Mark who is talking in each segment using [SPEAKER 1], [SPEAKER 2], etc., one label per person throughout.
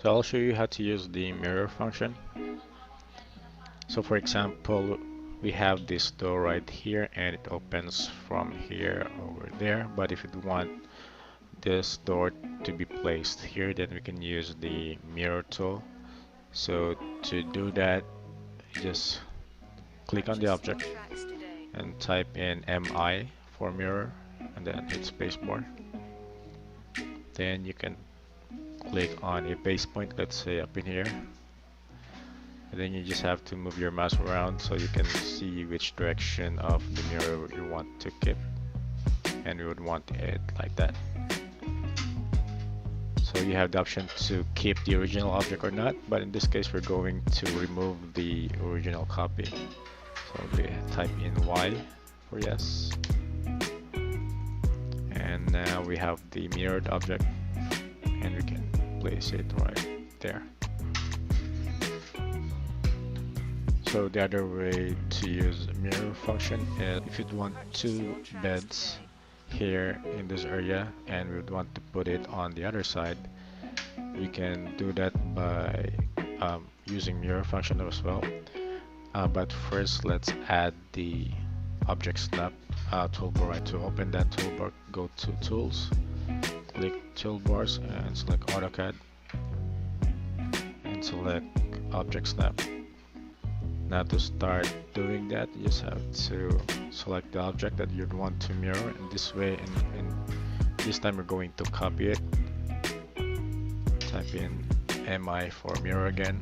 [SPEAKER 1] So I'll show you how to use the mirror function. So for example, we have this door right here and it opens from here over there, but if you want this door to be placed here, then we can use the mirror tool. So to do that, just click on the object and type in MI for mirror and then hit spacebar. Then you can click on a base point, let's say up in here, and then you just have to move your mouse around so you can see which direction of the mirror you want to keep, and we would want it like that. So you have the option to keep the original object or not, but in this case we're going to remove the original copy. So we type in Y for yes, and now we have the mirrored object and we can place it right there. So the other way to use mirror function is if you'd want two beds here in this area and we would want to put it on the other side, we can do that by using mirror function as well. But first let's add the object snap toolbar. Right, to open that toolbar, go to tools, click toolbars and select AutoCAD and select object snap. Now to start doing that, you just have to select the object that you'd want to mirror in this way, and this time we're going to copy it. Type in MI for mirror again,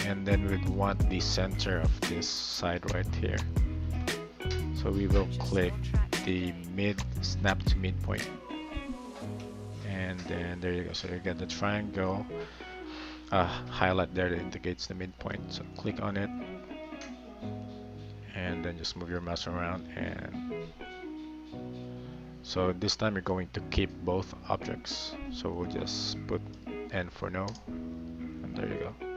[SPEAKER 1] and then we'd want the center of this side right here. So we will click the snap to midpoint, and then there you go. So you get the triangle highlight there that indicates the midpoint. So click on it and then just move your mouse around, and so this time you're going to keep both objects. So we'll just put N for no, and there you go.